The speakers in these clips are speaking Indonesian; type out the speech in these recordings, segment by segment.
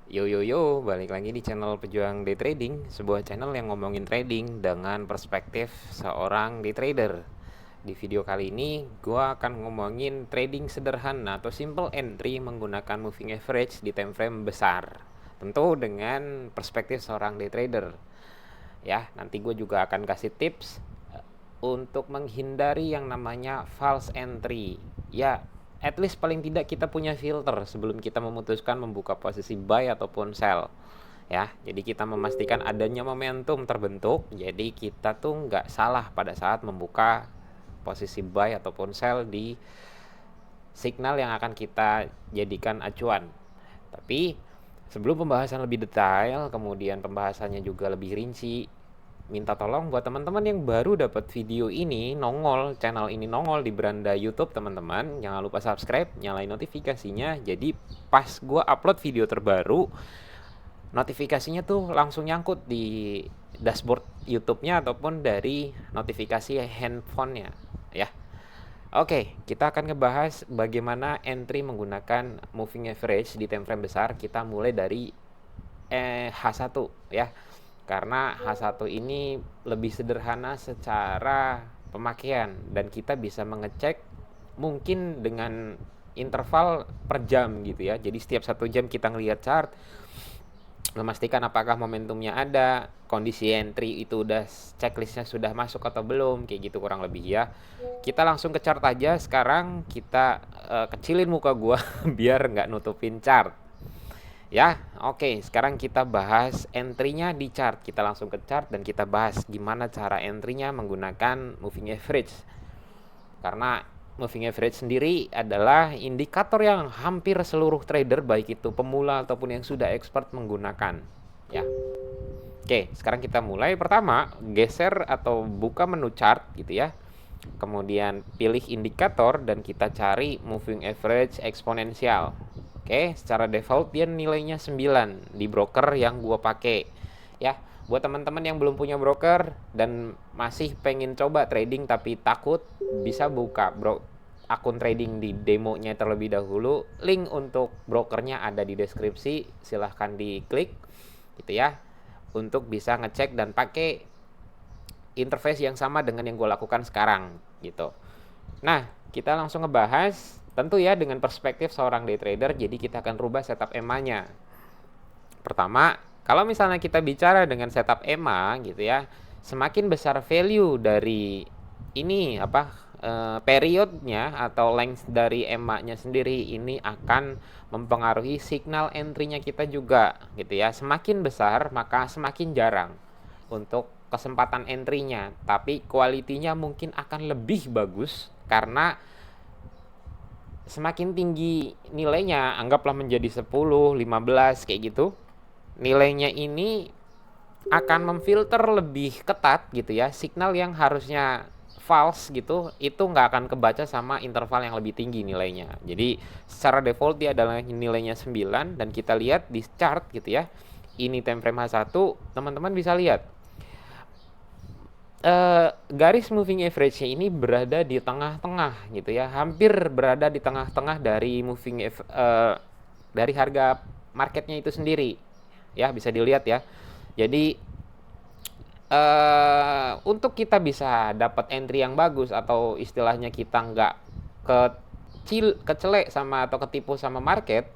Yo yo yo, balik lagi di channel Pejuang Day Trading, sebuah channel yang ngomongin trading dengan perspektif seorang day trader. Di video kali ini, gue akan ngomongin trading sederhana atau simple entry menggunakan moving average di time frame besar. Tentu dengan perspektif seorang day trader. Ya, nanti gue juga akan kasih tips untuk menghindari yang namanya false entry. Ya, at least paling tidak kita punya filter sebelum kita memutuskan membuka posisi buy ataupun sell. Ya, jadi kita memastikan adanya momentum terbentuk. Jadi kita tuh nggak salah pada saat membuka posisi buy ataupun sell di signal yang akan kita jadikan acuan. Tapi sebelum pembahasan lebih detail, kemudian pembahasannya juga lebih rinci, minta tolong buat teman-teman yang baru dapat video ini nongol, channel ini nongol di beranda YouTube teman-teman, jangan lupa subscribe, nyalain notifikasinya. Jadi pas gue upload video terbaru, notifikasinya tuh langsung nyangkut di dashboard YouTube-nya ataupun dari notifikasi handphonenya, ya. Oke, kita akan ngebahas bagaimana entry menggunakan moving average di time frame besar. Kita mulai dari H1 ya. Karena H1 ini lebih sederhana secara pemakaian dan kita bisa mengecek mungkin dengan interval per jam gitu ya. Jadi setiap 1 jam kita ngelihat chart, memastikan apakah momentumnya ada, kondisi entry itu udah checklistnya sudah masuk atau belum, kayak gitu kurang lebih ya. Kita langsung ke chart aja. Sekarang kita kecilin muka gua biar nggak nutupin chart. Ya, oke. Sekarang kita bahas entry-nya di chart. Kita langsung ke chart dan kita bahas gimana cara entry-nya menggunakan moving average. Karena moving average sendiri adalah indikator yang hampir seluruh trader baik itu pemula ataupun yang sudah expert menggunakan. Ya. Oke, sekarang kita mulai. Pertama, geser atau buka menu chart gitu ya. Kemudian pilih indikator dan kita cari moving average eksponensial. Oke, secara default dia nilainya 9 di broker yang gua pakai. Ya, buat teman-teman yang belum punya broker dan masih pengen coba trading tapi takut, bisa buka akun trading di demonya terlebih dahulu. Link untuk brokernya ada di deskripsi, silahkan diklik gitu ya, untuk bisa ngecek dan pakai interface yang sama dengan yang gue lakukan sekarang gitu. Nah, kita langsung ngebahas tentu ya dengan perspektif seorang day trader. Jadi kita akan rubah setup EMA-nya. Pertama, kalau misalnya kita bicara dengan setup EMA gitu ya, semakin besar value dari ini periodnya atau length dari EMA-nya sendiri, ini akan mempengaruhi signal entry-nya kita juga gitu ya. Semakin besar maka semakin jarang untuk kesempatan entry-nya, tapi kualitinya mungkin akan lebih bagus karena semakin tinggi nilainya, anggaplah menjadi 10, 15 kayak gitu. Nilainya ini akan memfilter lebih ketat gitu ya, signal yang harusnya false gitu, itu nggak akan kebaca sama interval yang lebih tinggi nilainya. Jadi secara default dia adalah nilainya 9 dan kita lihat di chart gitu ya. Ini time frame H1, teman-teman bisa lihat garis moving average-nya ini berada di tengah-tengah gitu ya, hampir berada di tengah-tengah dari dari harga marketnya itu sendiri. Ya, bisa dilihat ya. Jadi untuk kita bisa dapat entry yang bagus atau istilahnya kita nggak kecelek sama atau ketipu sama market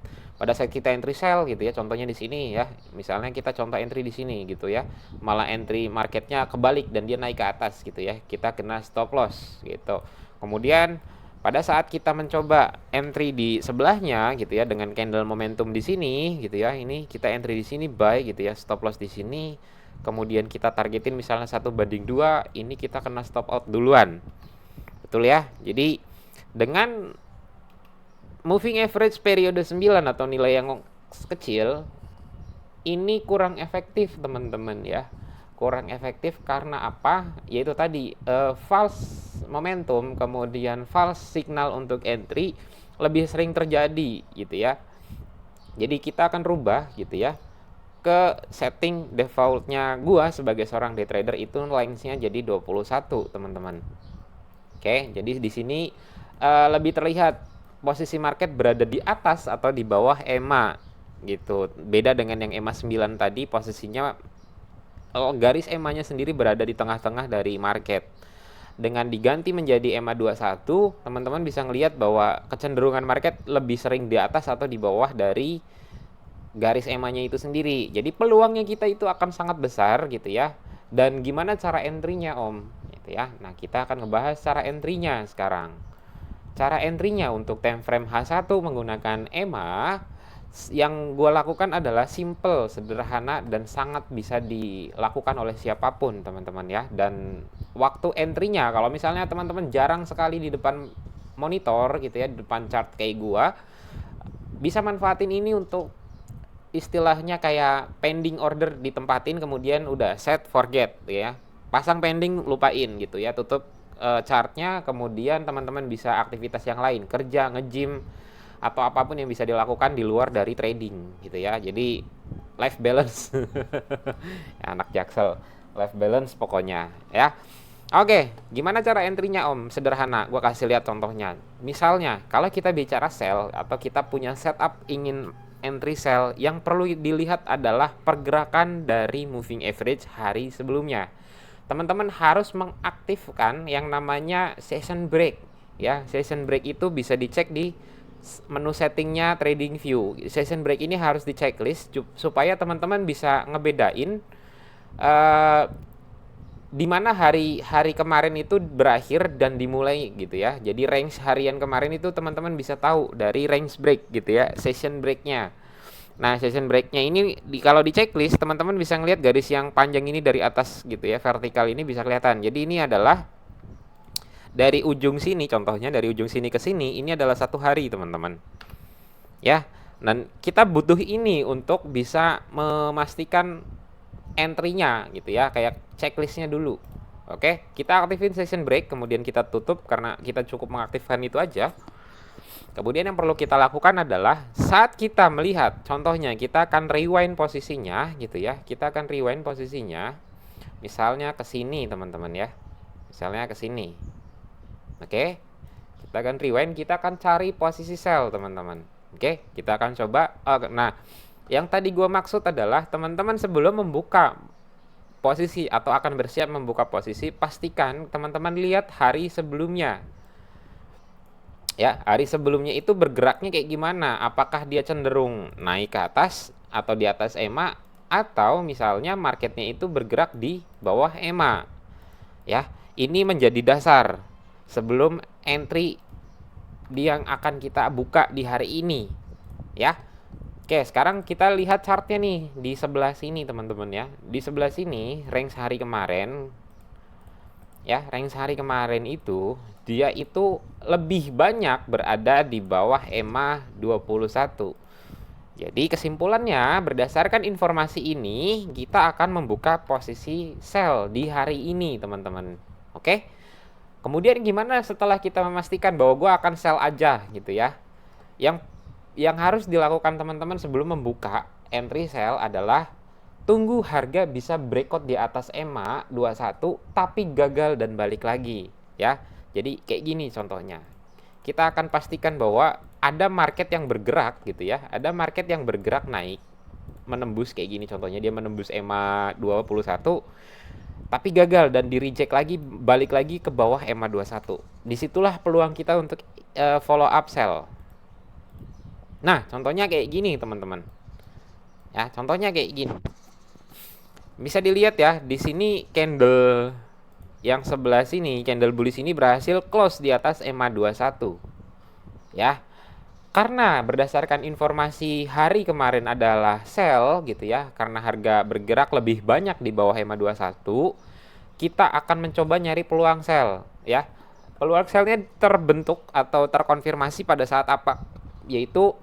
pada saat kita entry sell gitu ya, contohnya di sini ya, misalnya kita contoh entry di sini gitu ya, malah entry marketnya kebalik dan dia naik ke atas gitu ya, kita kena stop loss gitu. Kemudian pada saat kita mencoba entry di sebelahnya gitu ya, dengan candle momentum di sini gitu ya, ini kita entry di sini buy gitu ya, stop loss di sini, kemudian kita targetin misalnya 1/2, ini kita kena stop out duluan, betul ya. Jadi dengan moving average periode 9 atau nilai yang kecil, ini kurang efektif teman-teman ya. Kurang efektif karena apa? Yaitu tadi false momentum, kemudian false signal untuk entry lebih sering terjadi gitu ya. Jadi kita akan rubah gitu ya, ke setting defaultnya gua sebagai seorang day trader itu lengthnya jadi 21 teman-teman. Oke, jadi di sini lebih terlihat posisi market berada di atas atau di bawah EMA. gitu. Beda dengan yang EMA 9 tadi, posisinya garis EMA-nya sendiri berada di tengah-tengah dari market. Dengan diganti menjadi EMA 21, teman-teman bisa ngelihat bahwa kecenderungan market lebih sering di atas atau di bawah dari garis EMA-nya itu sendiri. Jadi peluangnya kita itu akan sangat besar gitu ya. Dan gimana cara entry-nya Om? Gitu ya. Nah, kita akan ngebahas cara entry-nya sekarang. Cara entry-nya untuk time frame H1 menggunakan EMA yang gue lakukan adalah simple, sederhana, dan sangat bisa dilakukan oleh siapapun teman-teman ya. Dan waktu entry-nya, kalau misalnya teman-teman jarang sekali di depan monitor gitu ya, di depan chart kayak gue, bisa manfaatin ini untuk istilahnya kayak pending order ditempatin, kemudian udah set forget ya, pasang pending lupain gitu ya, tutup chartnya, kemudian teman-teman bisa aktivitas yang lain, kerja, nge-gym, atau apapun yang bisa dilakukan di luar dari trading gitu ya. Jadi life balance ya, anak Jaksel, life balance pokoknya ya. Oke, gimana cara entry-nya Om? Sederhana, gue kasih lihat contohnya. Misalnya, kalau kita bicara sell atau kita punya setup ingin entry sell, yang perlu dilihat adalah pergerakan dari moving average hari sebelumnya. Teman-teman harus mengaktifkan yang namanya session break. Ya, session break itu bisa dicek di menu settingnya trading view. Session break ini harus di checklist supaya teman-teman bisa ngebedain di mana hari kemarin itu berakhir dan dimulai gitu ya. Jadi range harian kemarin itu teman-teman bisa tahu dari range break gitu ya, session breaknya. Nah, session breaknya ini kalau di checklist teman-teman bisa ngelihat garis yang panjang ini dari atas gitu ya, vertikal ini bisa kelihatan. Jadi ini adalah dari ujung sini, contohnya dari ujung sini ke sini, ini adalah 1 hari teman-teman. Ya, dan kita butuh ini untuk bisa memastikan entry-nya gitu ya, kayak checklistnya dulu. Oke, kita aktifin session break, kemudian kita tutup karena kita cukup mengaktifkan itu aja. Kemudian yang perlu kita lakukan adalah saat kita melihat, contohnya kita akan rewind posisinya gitu ya. Kita akan rewind posisinya. Misalnya ke sini teman-teman ya. Misalnya ke sini. Oke. Kita akan rewind, kita akan cari posisi sell teman-teman. Oke, kita akan coba. Nah, yang tadi gue maksud adalah teman-teman sebelum membuka posisi atau akan bersiap membuka posisi, pastikan teman-teman lihat hari sebelumnya. Ya, hari sebelumnya itu bergeraknya kayak gimana? Apakah dia cenderung naik ke atas atau di atas EMA, atau misalnya marketnya itu bergerak di bawah EMA. Ya, ini menjadi dasar sebelum entry yang akan kita buka di hari ini. Ya. Oke, sekarang kita lihat chartnya nih di sebelah sini teman-teman ya. Di sebelah sini range hari kemarin ya, range hari kemarin itu dia itu lebih banyak berada di bawah EMA 21. Jadi kesimpulannya berdasarkan informasi ini kita akan membuka posisi sell di hari ini teman-teman. Oke. Kemudian gimana setelah kita memastikan bahwa gue akan sell aja gitu ya. Yang harus dilakukan teman-teman sebelum membuka entry sell adalah tunggu harga bisa breakout di atas EMA 21 tapi gagal dan balik lagi ya. Jadi kayak gini contohnya. Kita akan pastikan bahwa ada market yang bergerak gitu ya. Ada market yang bergerak naik menembus kayak gini contohnya, dia menembus EMA 21 tapi gagal dan di reject lagi, balik lagi ke bawah EMA 21. Disitulah peluang kita untuk follow up sell. Nah, contohnya kayak gini teman-teman. Ya, contohnya kayak gini. Bisa dilihat ya, di sini candle yang sebelah sini, candle bullish ini berhasil close di atas EMA 21. Ya. Karena berdasarkan informasi hari kemarin adalah sell gitu ya, karena harga bergerak lebih banyak di bawah EMA 21, kita akan mencoba nyari peluang sell ya. Peluang sellnya terbentuk atau terkonfirmasi pada saat apa? Yaitu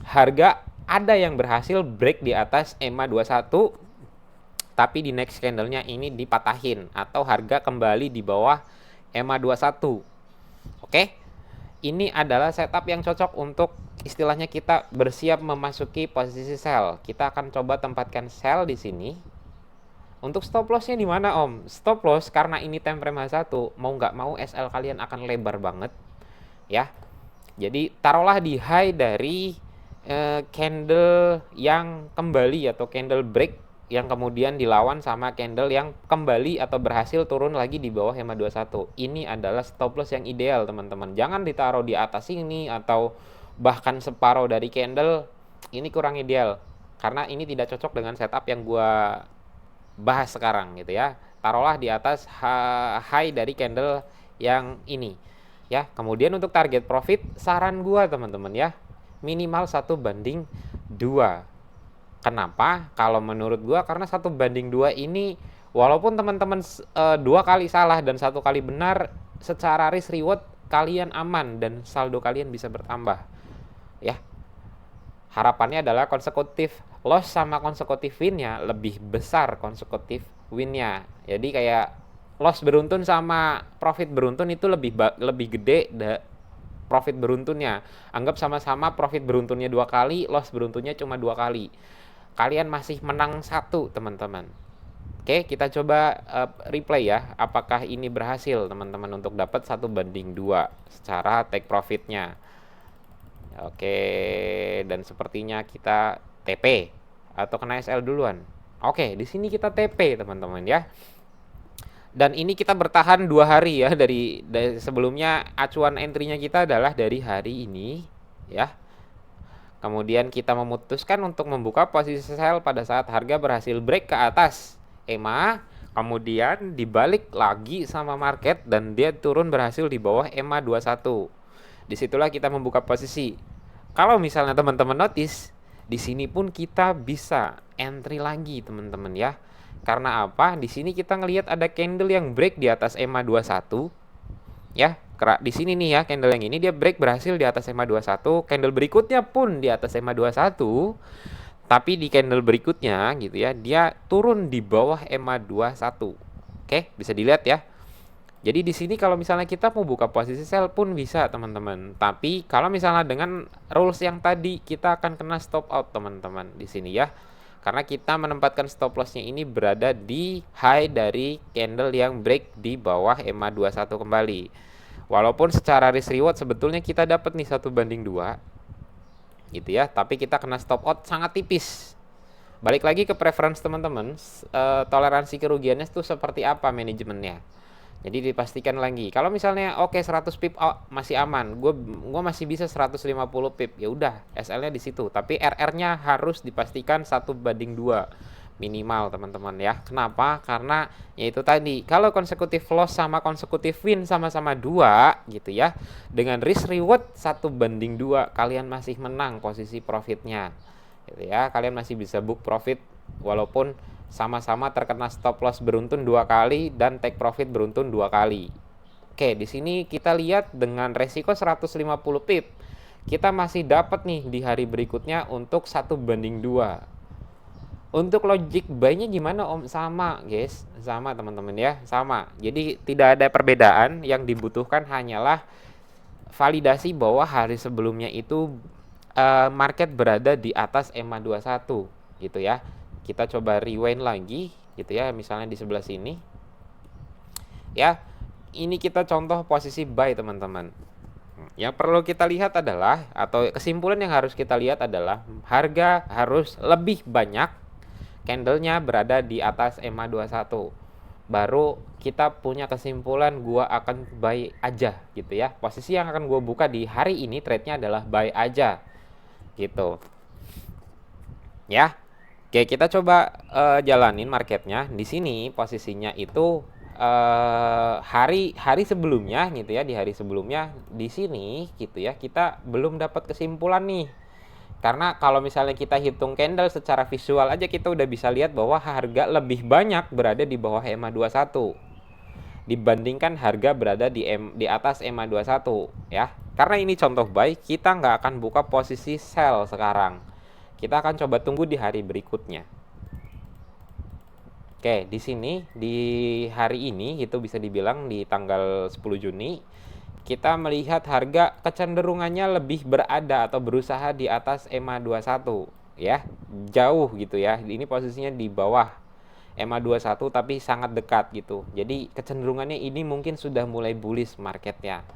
harga ada yang berhasil break di atas EMA 21 tapi di next candlenya ini dipatahin atau harga kembali di bawah EMA 21. Oke, ini adalah setup yang cocok untuk istilahnya kita bersiap memasuki posisi sell. Kita akan coba tempatkan sell di sini. Untuk stop lossnya di mana Om? Stop loss karena ini time frame H1, mau nggak mau SL kalian akan lebar banget ya. Jadi taruhlah di high dari candle yang kembali atau candle break yang kemudian dilawan sama candle yang kembali atau berhasil turun lagi di bawah EMA 21. Ini adalah stop loss yang ideal, teman-teman. Jangan ditaruh di atas ini atau bahkan separuh dari candle. Ini kurang ideal karena ini tidak cocok dengan setup yang gua bahas sekarang gitu ya. Taruhlah di atas high dari candle yang ini ya. Kemudian untuk target profit, saran gua teman-teman ya, minimal 1/2. Kenapa? Kalau menurut gua karena 1/2 ini walaupun teman-teman 2 kali salah dan 1 kali benar, secara risk reward kalian aman dan saldo kalian bisa bertambah ya. Harapannya adalah konsekutif loss sama konsekutif win-nya lebih besar konsekutif win-nya. Jadi kayak loss beruntun sama profit beruntun itu lebih gede profit beruntunnya. Anggap sama-sama profit beruntunnya 2 kali, loss beruntunnya cuma 2 kali. Kalian masih menang 1, teman-teman. Oke, kita coba replay ya. Apakah ini berhasil, teman-teman, untuk dapat 1/2 secara take profitnya. Oke, dan sepertinya kita TP atau kena SL duluan. Oke, di sini kita TP, teman-teman ya. Dan ini kita bertahan 2 hari ya, dari sebelumnya acuan entry-nya kita adalah dari hari ini ya. Kemudian kita memutuskan untuk membuka posisi sell pada saat harga berhasil break ke atas EMA, kemudian dibalik lagi sama market dan dia turun berhasil di bawah EMA 21. Disitulah kita membuka posisi. Kalau misalnya teman-teman notice, di sini pun kita bisa entry lagi, teman-teman ya. Karena apa? Di sini kita ngelihat ada candle yang break di atas EMA 21 ya. Di sini nih ya, candle yang ini dia break berhasil di atas EMA 21, candle berikutnya pun di atas EMA 21, tapi di candle berikutnya gitu ya, dia turun di bawah EMA 21. Oke, bisa dilihat ya. Jadi di sini kalau misalnya kita mau buka posisi sell pun bisa, teman-teman. Tapi kalau misalnya dengan rules yang tadi, kita akan kena stop out, teman-teman, di sini ya. Karena kita menempatkan stop loss-nya ini berada di high dari candle yang break di bawah EMA 21 kembali. Walaupun secara risk reward sebetulnya kita dapat nih 1/2 gitu ya, tapi kita kena stop out sangat tipis. Balik lagi ke preference teman-teman, toleransi kerugiannya itu seperti apa manajemennya. Jadi dipastikan lagi. Kalau misalnya oke 100 pip masih aman, gue masih bisa 150 pip, ya udah SL-nya di situ. Tapi RR-nya harus dipastikan 1/2 minimal, teman-teman ya. Kenapa? Karena yaitu tadi, kalau konsekutif loss sama konsekutif win sama-sama 2 gitu ya, dengan risk reward 1/2 kalian masih menang posisi profitnya gitu ya. Kalian masih bisa book profit walaupun sama-sama terkena stop loss beruntun 2 kali dan take profit beruntun 2 kali. Oke, di sini kita lihat dengan resiko 150 pip kita masih dapat nih di hari berikutnya untuk 1/2. Untuk logic buy-nya gimana Om? Sama guys, sama teman-teman ya, sama. Jadi tidak ada perbedaan, yang dibutuhkan hanyalah validasi bahwa hari sebelumnya itu market berada di atas EMA 21 gitu ya. Kita coba rewind lagi gitu ya, misalnya di sebelah sini ya. Ini kita contoh posisi buy, teman-teman. Yang perlu kita lihat adalah, atau kesimpulan yang harus kita lihat adalah, harga harus lebih banyak candlenya berada di atas EMA 21, baru kita punya kesimpulan gua akan buy aja gitu ya. Posisi yang akan gua buka di hari ini trade-nya adalah buy aja gitu ya. Oke, kita coba jalanin marketnya. Di sini posisinya itu hari sebelumnya gitu ya, di hari sebelumnya di sini gitu ya, kita belum dapat kesimpulan nih. Karena kalau misalnya kita hitung candle secara visual aja, kita udah bisa lihat bahwa harga lebih banyak berada di bawah EMA 21 dibandingkan harga berada di atas EMA 21 ya. Karena ini contoh buy, kita nggak akan buka posisi sell sekarang. Kita akan coba tunggu di hari berikutnya. Oke, di sini di hari ini itu bisa dibilang di tanggal 10 Juni kita melihat harga kecenderungannya lebih berada atau berusaha di atas EMA 21 ya, jauh gitu ya. Ini posisinya di bawah EMA 21 tapi sangat dekat gitu. Jadi kecenderungannya ini mungkin sudah mulai bullish marketnya.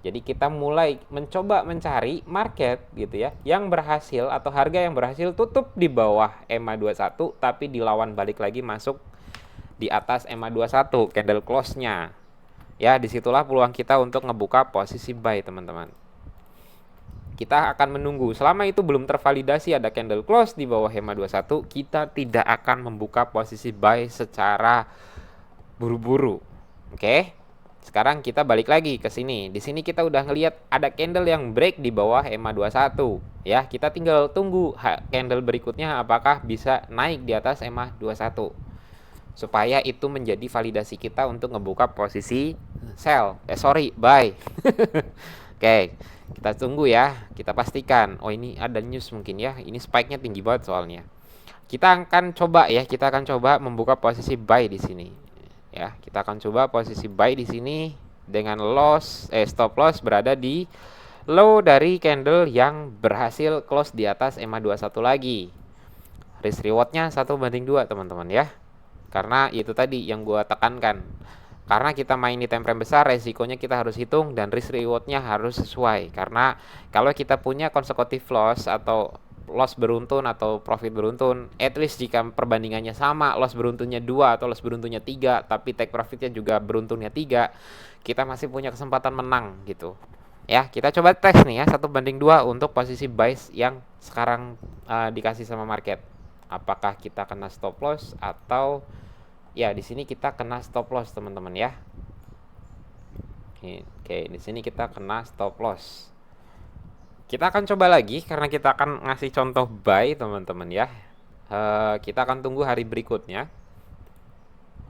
Jadi kita mulai mencoba mencari market gitu ya, yang berhasil atau harga yang berhasil tutup di bawah EMA 21 tapi dilawan balik lagi masuk di atas EMA 21 candle close-nya. Ya, disitulah peluang kita untuk ngebuka posisi buy, teman-teman. Kita akan menunggu. Selama itu belum tervalidasi ada candle close di bawah EMA 21, kita tidak akan membuka posisi buy secara buru-buru. Oke? Sekarang kita balik lagi ke sini. Di sini kita udah ngelihat ada candle yang break di bawah EMA 21. Ya, kita tinggal tunggu candle berikutnya apakah bisa naik di atas EMA 21. Supaya itu menjadi validasi kita untuk ngebuka posisi sell. Buy. Oke, kita tunggu ya. Kita pastikan. Oh, ini ada news mungkin ya. Ini spike-nya tinggi banget soalnya. Kita akan coba membuka posisi buy di sini. Ya, kita akan coba posisi buy di sini dengan stop loss berada di low dari candle yang berhasil close di atas EMA 21 lagi. Risk rewardnya 1/2, teman-teman ya. Karena itu tadi yang gua tekankan. Karena kita main di time frame besar, resikonya kita harus hitung dan risk rewardnya harus sesuai. Karena kalau kita punya consecutive loss atau loss beruntun atau profit beruntun, at least jika perbandingannya sama, loss beruntunnya 2 atau loss beruntunnya 3, tapi take profitnya juga beruntunnya 3, kita masih punya kesempatan menang gitu. Ya, kita coba tes nih ya, 1/2 untuk posisi buy yang sekarang dikasih sama market. Apakah kita kena stop loss atau ya di sini kita kena stop loss, teman-teman ya. Oke, di sini kita kena stop loss. Kita akan coba lagi karena kita akan ngasih contoh buy, teman-teman ya. Kita akan tunggu hari berikutnya.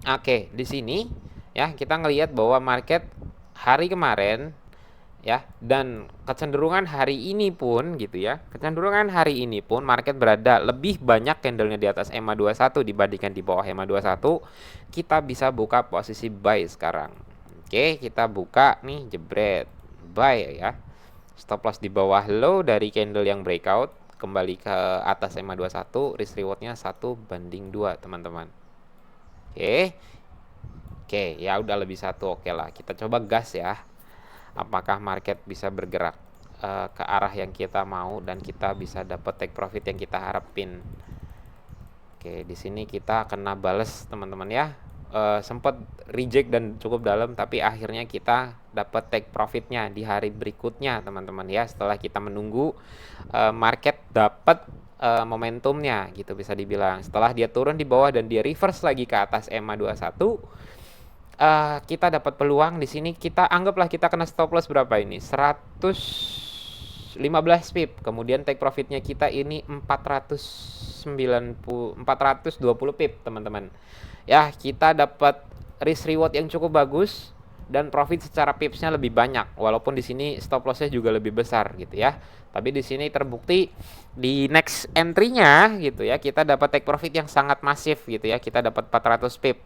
Oke, di sini ya kita ngelihat bahwa market hari kemarin ya dan kecenderungan hari ini pun gitu ya. Kecenderungan hari ini pun market berada lebih banyak candlenya di atas EMA 21 dibandingkan di bawah EMA 21. Kita bisa buka posisi buy sekarang. Oke, kita buka nih, jebret buy ya. Stop loss di bawah low dari candle yang breakout, kembali ke atas EMA 21, risk rewardnya 1/2, teman-teman. Oke, ya udah lebih 1, oke lah. Kita coba gas ya. Apakah market bisa bergerak ke arah yang kita mau dan kita bisa dapat take profit yang kita harapin. Oke, di sini kita kena bales, teman-teman ya. Sempat reject dan cukup dalam, tapi akhirnya kita dapat take profitnya di hari berikutnya, teman-teman ya, setelah kita menunggu market dapat momentumnya gitu bisa dibilang. Setelah dia turun di bawah dan dia reverse lagi ke atas EMA 21, kita dapat peluang di sini. Kita anggaplah kita kena stop loss berapa ini, 115 pip, kemudian take profitnya kita ini 420 pip, teman-teman ya. Kita dapat risk reward yang cukup bagus dan profit secara pipsnya lebih banyak, walaupun di sini stop lossnya juga lebih besar gitu ya. Tapi di sini terbukti di next entry-nya gitu ya, kita dapat take profit yang sangat masif gitu ya. Kita dapat 400 pip.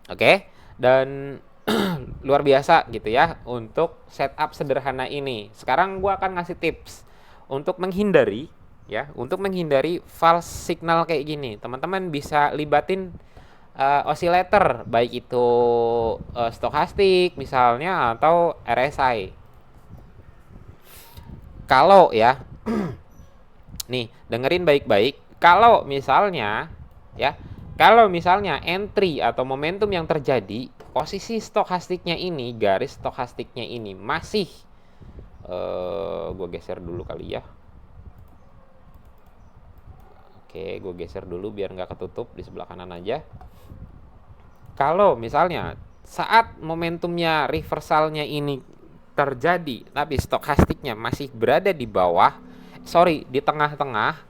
Oke, dan luar biasa gitu ya untuk setup sederhana ini. Sekarang gua akan ngasih tips untuk menghindari false signal kayak gini. Teman-teman bisa libatin oscillator, baik itu stokastik misalnya atau RSI. Kalau ya nih, dengerin baik-baik. Kalau misalnya entry atau momentum yang terjadi, posisi stokastiknya ini, garis stokastiknya ini masih gue geser dulu kali ya. Oke, gue geser dulu biar nggak ketutup, di sebelah kanan aja. Kalau misalnya saat momentumnya reversalnya ini terjadi, tapi stokastiknya masih berada di bawah, di tengah-tengah,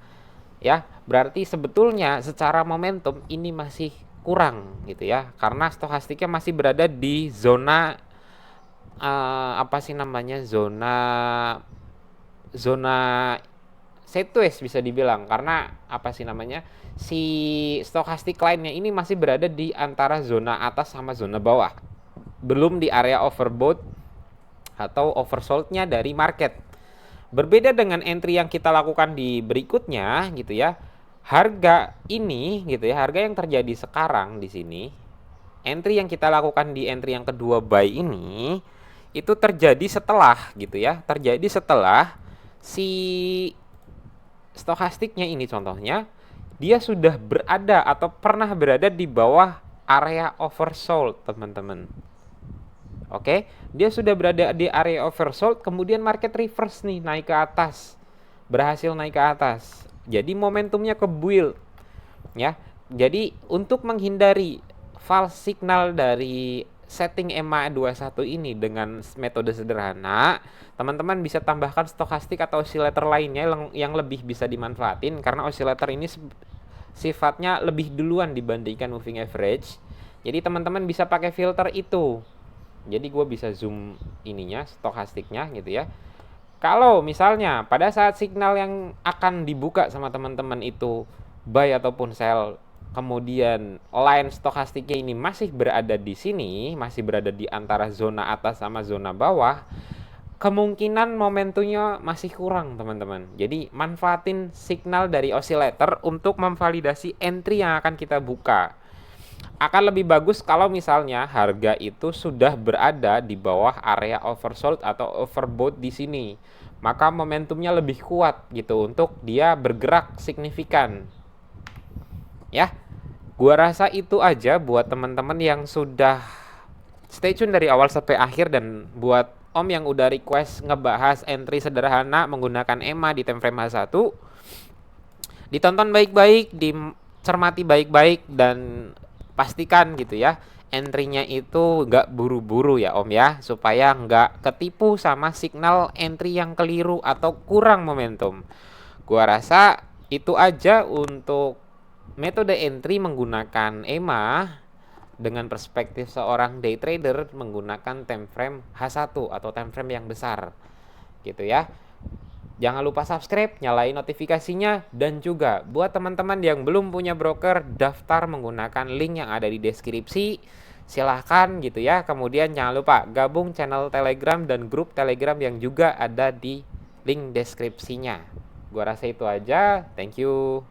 ya, berarti sebetulnya secara momentum ini masih kurang gitu ya, karena stokastiknya masih berada di zona zona sideways bisa dibilang, karena si stokastik lainnya ini masih berada di antara zona atas sama zona bawah, belum di area overbought atau oversold-nya dari market. Berbeda dengan entry yang kita lakukan di berikutnya gitu ya. Harga ini gitu ya, harga yang terjadi sekarang di sini, entry yang kita lakukan di entry yang kedua buy ini itu terjadi setelah gitu ya, terjadi setelah si stokastiknya ini contohnya dia sudah berada atau pernah berada di bawah area oversold, teman-teman. Oke, dia sudah berada di area oversold, kemudian market reverse nih, naik ke atas. Berhasil naik ke atas. Jadi momentumnya ke build, ya. Jadi untuk menghindari false signal dari setting EMA 21 ini dengan metode sederhana, teman-teman bisa tambahkan stokastik atau oscillator lainnya yang lebih bisa dimanfaatin karena oscillator ini sifatnya lebih duluan dibandingkan moving average. Jadi teman-teman bisa pakai filter itu. Jadi gue bisa zoom ininya, stokastiknya gitu ya. Kalau misalnya pada saat signal yang akan dibuka sama teman-teman itu buy ataupun sell, kemudian line stokastiknya ini masih berada di sini, masih berada di antara zona atas sama zona bawah, kemungkinan momentumnya masih kurang, teman-teman. Jadi manfaatin signal dari oscillator untuk memvalidasi entry yang akan kita buka. Akan lebih bagus kalau misalnya harga itu sudah berada di bawah area oversold atau overbought di sini. Maka momentumnya lebih kuat gitu untuk dia bergerak signifikan. Ya, gua rasa itu aja buat teman-teman yang sudah stay tune dari awal sampai akhir, dan buat Om yang udah request ngebahas entry sederhana menggunakan EMA di time frame H1, ditonton baik-baik, dicermati baik-baik, dan pastikan gitu ya entry-nya itu nggak buru-buru ya Om ya, supaya nggak ketipu sama signal entry yang keliru atau kurang momentum. Gua rasa itu aja untuk metode entry menggunakan EMA dengan perspektif seorang day trader menggunakan time frame H1 atau time frame yang besar gitu ya. Jangan lupa subscribe, nyalain notifikasinya, dan juga buat teman-teman yang belum punya broker, daftar menggunakan link yang ada di deskripsi. Silahkan gitu ya. Kemudian jangan lupa gabung channel Telegram dan grup Telegram yang juga ada di link deskripsinya. Gua rasa itu aja. Thank you.